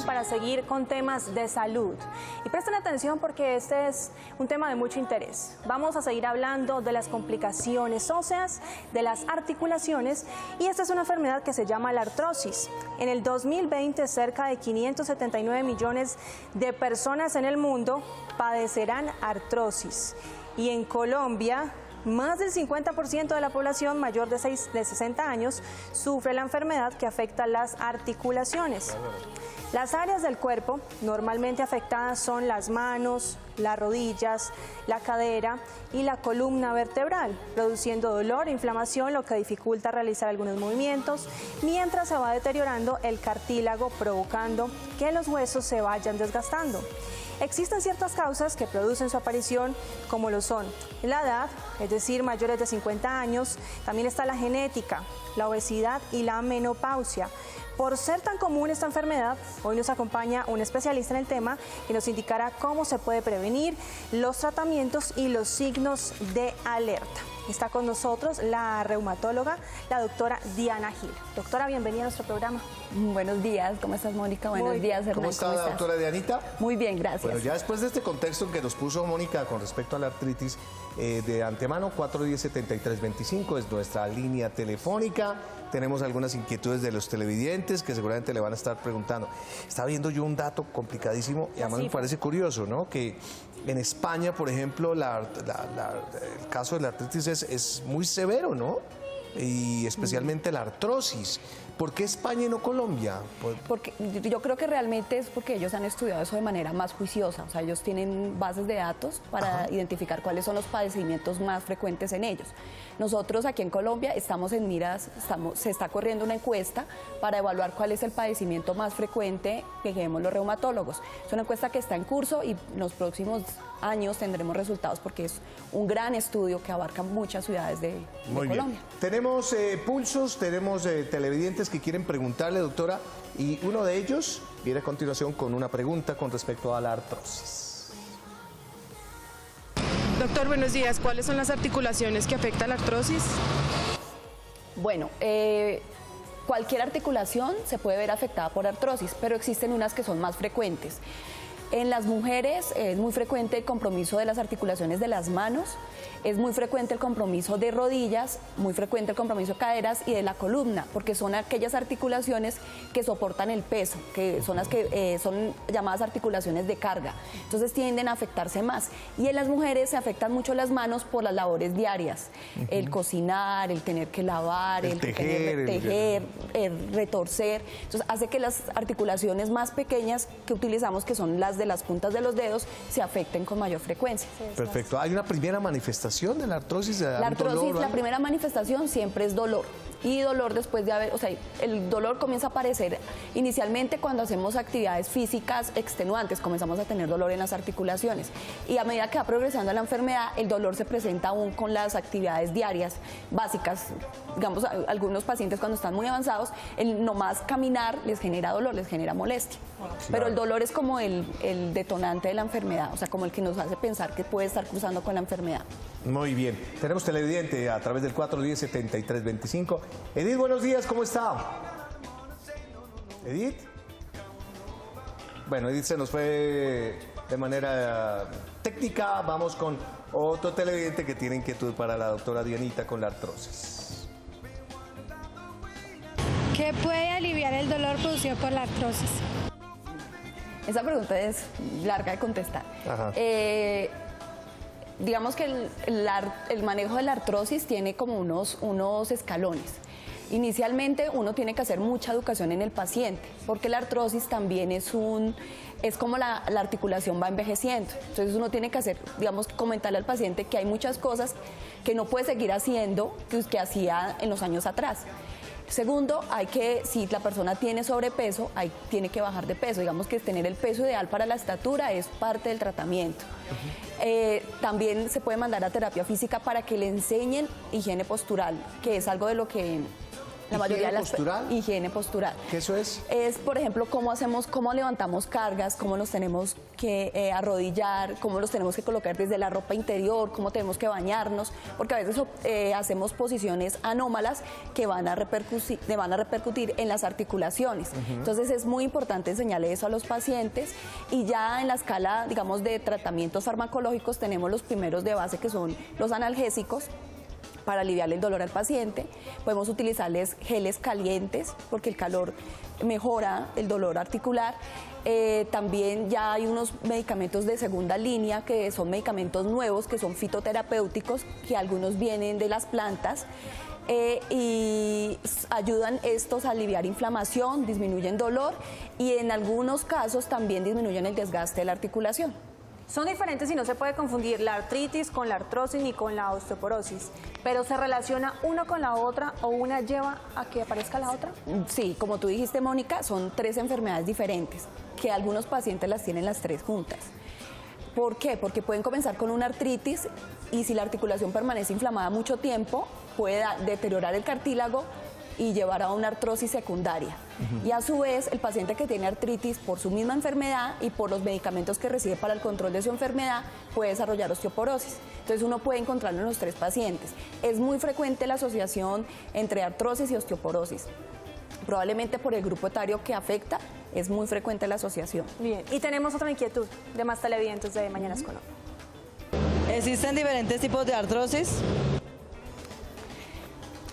Para seguir con temas de salud. Y presten atención porque este es un tema de mucho interés. Vamos a seguir hablando de las complicaciones óseas, de las articulaciones, y esta es una enfermedad que se llama la artrosis. En el 2020, cerca de 579 millones de personas en el mundo padecerán artrosis. Y en Colombia, más del 50% de la población mayor de 60 años sufre la enfermedad que afecta las articulaciones. Las áreas del cuerpo normalmente afectadas son las manos, las rodillas, la cadera y la columna vertebral, produciendo dolor e inflamación, lo que dificulta realizar algunos movimientos, mientras se va deteriorando el cartílago, provocando que los huesos se vayan desgastando. Existen ciertas causas que producen su aparición, como lo son la edad, es decir, mayores de 50 años, también está la genética, la obesidad y la menopausia. Por ser tan común esta enfermedad, hoy nos acompaña un especialista en el tema que nos indicará cómo se puede prevenir, los tratamientos y los signos de alerta. Está con nosotros la reumatóloga, la doctora Diana Gil. Doctora, bienvenida a nuestro programa. Buenos días, ¿cómo estás, Mónica? Buenos días, Hernán. ¿Cómo está, doctora Dianita? Muy bien, gracias. Bueno, ya después de este contexto que nos puso Mónica con respecto a la artritis, de antemano 410-7325 es nuestra línea telefónica. Tenemos algunas inquietudes de los televidentes que seguramente le van a estar preguntando. Estaba viendo yo un dato complicadísimo y además me parece curioso, ¿no? Que en España, por ejemplo, el caso de la artritis es muy severo, ¿no? Y especialmente la artrosis. ¿Por qué España y no Colombia? Porque yo creo que realmente es porque ellos han estudiado eso de manera más juiciosa. O sea, ellos tienen bases de datos para identificar cuáles son los padecimientos más frecuentes en ellos. Nosotros aquí en Colombia estamos en miras, se está corriendo una encuesta para evaluar cuál es el padecimiento más frecuente que vemos los reumatólogos. Es una encuesta que está en curso y en los próximos años tendremos resultados porque es un gran estudio que abarca muchas ciudades de Colombia. Bien. Tenemos pulsos, tenemos televidentes que quieren preguntarle, doctora, y uno de ellos viene a continuación con una pregunta con respecto a la artrosis. Doctor, buenos días. ¿Cuáles son las articulaciones que afectan la artrosis? Bueno, cualquier articulación se puede ver afectada por artrosis, pero existen unas que son más frecuentes. En las mujeres es muy frecuente el compromiso de las articulaciones de las manos, es muy frecuente el compromiso de rodillas, muy frecuente el compromiso de caderas y de la columna, porque son aquellas articulaciones que soportan el peso, que son las que son llamadas articulaciones de carga. Entonces tienden a afectarse más. Y en las mujeres se afectan mucho las manos por las labores diarias, el cocinar, el tener que lavar, el tejer, el retorcer. Entonces hace que las articulaciones más pequeñas que utilizamos, que son las de las puntas de los dedos, se afecten con mayor frecuencia. Perfecto. ¿Hay una primera manifestación de la artrosis? La artrosis, la primera manifestación siempre es dolor. Y dolor después de haber, o sea, el dolor comienza a aparecer inicialmente cuando hacemos actividades físicas extenuantes, comenzamos a tener dolor en las articulaciones. Y a medida que va progresando la enfermedad, el dolor se presenta aún con las actividades diarias básicas. Digamos, algunos pacientes cuando están muy avanzados, el nomás caminar les genera dolor, les genera molestia. Claro. Pero el dolor es como el detonante de la enfermedad, o sea, como el que nos hace pensar que puede estar cruzando con la enfermedad. Muy bien. Tenemos televidente a través del 410-7325. Edith, buenos días, ¿cómo está? Edith. Bueno, Edith se nos fue de manera técnica. Vamos con otro televidente que tiene inquietud para la doctora Dianita con la artrosis. ¿Qué puede aliviar el dolor producido por la artrosis? Esa pregunta es larga de contestar. Digamos que el manejo de la artrosis tiene como unos escalones. Inicialmente uno tiene que hacer mucha educación en el paciente, porque la artrosis también es como la articulación va envejeciendo. Entonces uno tiene que hacer, digamos, comentarle al paciente que hay muchas cosas que no puede seguir haciendo que hacía en los años atrás. Segundo, si la persona tiene sobrepeso, tiene que bajar de peso. Digamos que tener el peso ideal para la estatura es parte del tratamiento. También se puede mandar a terapia física para que le enseñen higiene postural, que es algo de lo que La mayoría de las postural. higiene postural. ¿Qué eso es? Es, por ejemplo, cómo levantamos cargas, cómo nos tenemos que arrodillar, cómo los tenemos que colocar desde la ropa interior, cómo tenemos que bañarnos, porque a veces hacemos posiciones anómalas que van a repercutir en las articulaciones. Entonces es muy importante enseñarle eso a los pacientes, y ya en la escala, digamos, de tratamientos farmacológicos tenemos los primeros de base, que son los analgésicos, para aliviar el dolor al paciente. Podemos utilizarles geles calientes porque el calor mejora el dolor articular. También ya hay unos medicamentos de segunda línea que son medicamentos nuevos, que son fitoterapéuticos, que algunos vienen de las plantas. Y ayudan estos a aliviar inflamación, disminuyen dolor y en algunos casos también disminuyen el desgaste de la articulación. Son diferentes y no se puede confundir la artritis con la artrosis ni con la osteoporosis, pero ¿se relaciona una con la otra o una lleva a que aparezca la otra? Sí, como tú dijiste, Mónica, son 3 enfermedades diferentes, que algunos pacientes las tienen las 3 juntas. ¿Por qué? Porque pueden comenzar con una artritis y si la articulación permanece inflamada mucho tiempo, puede deteriorar el cartílago y llevar a una artrosis secundaria. Y a su vez, el paciente que tiene artritis por su misma enfermedad y por los medicamentos que recibe para el control de su enfermedad, puede desarrollar osteoporosis. Entonces uno puede encontrarlo en los 3 pacientes. Es muy frecuente la asociación entre artrosis y osteoporosis. Probablemente por el grupo etario que afecta, es muy frecuente la asociación. Bien, y tenemos otra inquietud de más televidentes de Mañanas con Hoy. ¿Existen diferentes tipos de artrosis?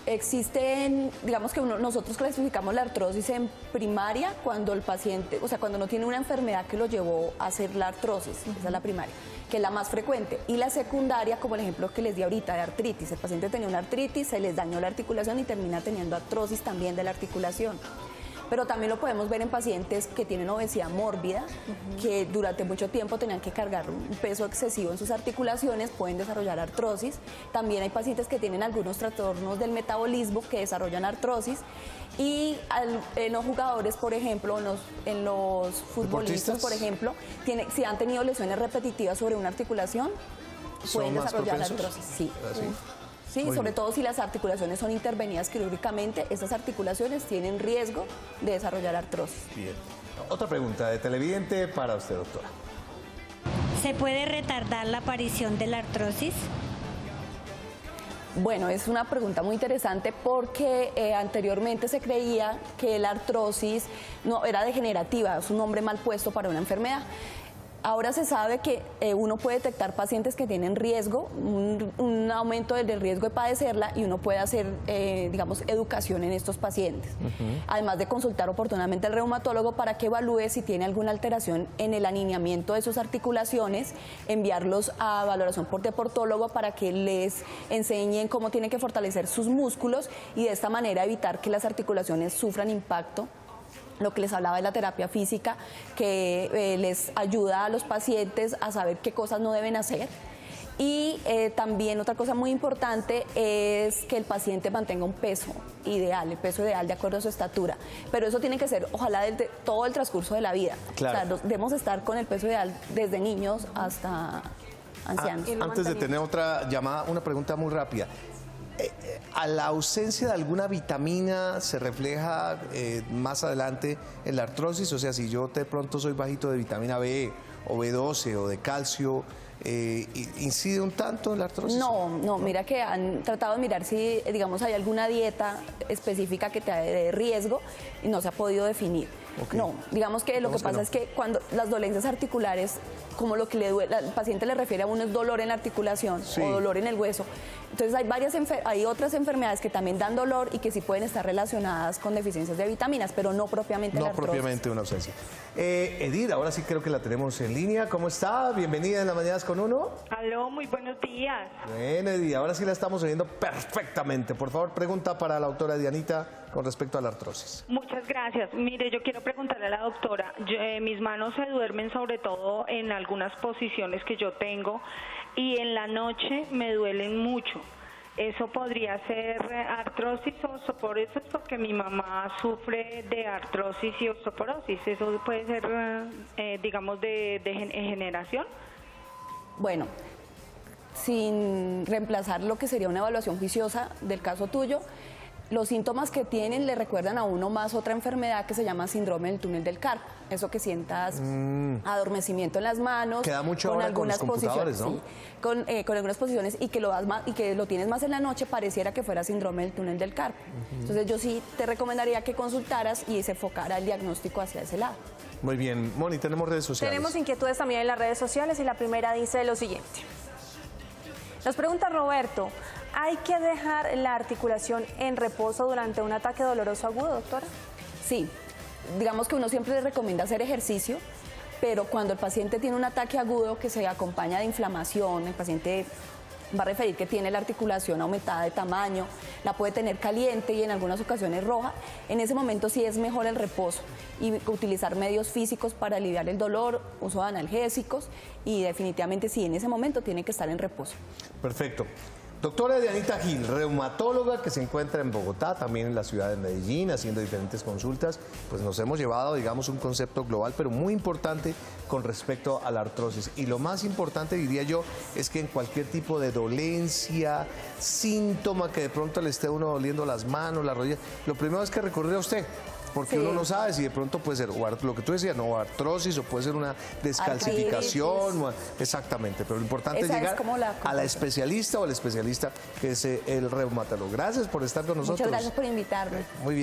Existen, digamos que nosotros clasificamos la artrosis en primaria cuando el paciente, o sea, cuando no tiene una enfermedad que lo llevó a hacer la artrosis, esa es la primaria, que es la más frecuente. Y la secundaria, como el ejemplo que les di ahorita de artritis, el paciente tenía una artritis, se les dañó la articulación y termina teniendo artrosis también de la articulación. Pero también lo podemos ver en pacientes que tienen obesidad mórbida, que durante mucho tiempo tenían que cargar un peso excesivo en sus articulaciones, pueden desarrollar artrosis. También hay pacientes que tienen algunos trastornos del metabolismo que desarrollan artrosis. Y en los jugadores, por ejemplo, en los futbolistas, por ejemplo, si han tenido lesiones repetitivas sobre una articulación, pueden desarrollar la artrosis. Sí. Sí, sobre todo si las articulaciones son intervenidas quirúrgicamente, estas articulaciones tienen riesgo de desarrollar artrosis. Bien. Otra pregunta de televidente para usted, doctora. ¿Se puede retardar la aparición de la artrosis? Bueno, es una pregunta muy interesante porque anteriormente se creía que la artrosis no era degenerativa, es un nombre mal puesto para una enfermedad. Ahora se sabe que uno puede detectar pacientes que tienen riesgo, un aumento del riesgo de padecerla, y uno puede hacer, digamos, educación en estos pacientes. Además de consultar oportunamente al reumatólogo para que evalúe si tiene alguna alteración en el alineamiento de sus articulaciones, enviarlos a valoración por deportólogo para que les enseñen cómo tienen que fortalecer sus músculos y de esta manera evitar que las articulaciones sufran impacto. Lo que les hablaba de la terapia física, que les ayuda a los pacientes a saber qué cosas no deben hacer. Y también otra cosa muy importante es que el paciente mantenga un peso ideal, el peso ideal de acuerdo a su estatura. Pero eso tiene que ser, ojalá, desde todo el transcurso de la vida. Claro. O sea, debemos estar con el peso ideal desde niños hasta ancianos. Antes de tener otra llamada, una pregunta muy rápida. ¿A la ausencia de alguna vitamina se refleja más adelante en la artrosis? O sea, si yo de pronto soy bajito de vitamina B o B12 o de calcio, ¿incide un tanto en la artrosis? No, mira que han tratado de mirar si, digamos, hay alguna dieta específica que te dé riesgo y no se ha podido definir. Okay. No, digamos que lo que pasa es que cuando las dolencias articulares, como lo que le duele, el paciente le refiere a uno es dolor en la articulación o dolor en el hueso. Entonces hay otras enfermedades que también dan dolor y que sí pueden estar relacionadas con deficiencias de vitaminas, pero no propiamente la artrosis. No propiamente una ausencia. Edith, ahora sí creo que la tenemos en línea. ¿Cómo está? Bienvenida en las Mañanas con Uno. Aló, muy buenos días. Bueno, Edith, ahora sí la estamos oyendo perfectamente. Por favor, pregunta para la doctora Dianita con respecto a la artrosis. Muchas gracias. Mire, yo quiero preguntarle a la doctora, mis manos se duermen sobre todo en algunas posiciones que yo tengo y en la noche me duelen mucho. ¿Eso podría ser artrosis o osteoporosis? Porque mi mamá sufre de artrosis y osteoporosis. ¿Eso puede ser, digamos, de generación? Bueno, sin reemplazar lo que sería una evaluación juiciosa del caso tuyo, los síntomas que tienen le recuerdan a uno más otra enfermedad que se llama síndrome del túnel del carpo. Eso que sientas adormecimiento en las manos. Queda mucho ahora con los computadores, ¿no? Sí, con algunas posiciones y que lo tienes más en la noche, pareciera que fuera síndrome del túnel del carpo. Entonces yo sí te recomendaría que consultaras y se enfocara el diagnóstico hacia ese lado. Muy bien, Moni, tenemos redes sociales. Tenemos inquietudes también en las redes sociales y la primera dice lo siguiente. Nos pregunta Roberto, ¿hay que dejar la articulación en reposo durante un ataque doloroso agudo, doctora? Sí, digamos que uno siempre le recomienda hacer ejercicio, pero cuando el paciente tiene un ataque agudo que se acompaña de inflamación, el paciente va a referir que tiene la articulación aumentada de tamaño, la puede tener caliente y en algunas ocasiones roja, en ese momento sí es mejor el reposo y utilizar medios físicos para aliviar el dolor, uso de analgésicos y definitivamente sí, en ese momento tiene que estar en reposo. Perfecto. Doctora Dianita Gil, reumatóloga que se encuentra en Bogotá, también en la ciudad de Medellín, haciendo diferentes consultas, pues nos hemos llevado, digamos, un concepto global, pero muy importante con respecto a la artrosis. Y lo más importante, diría yo, es que en cualquier tipo de dolencia, síntoma que de pronto le esté uno doliendo las manos, las rodillas, lo primero es que recurrir a usted. Porque uno no sabe si de pronto puede ser, o lo que tú decías, no, artrosis, o puede ser una descalcificación. Exactamente, pero lo importante es llegar a la especialista o al especialista que es el reumatólogo. Gracias por estar con nosotros. Muchas gracias por invitarme. Muy bien.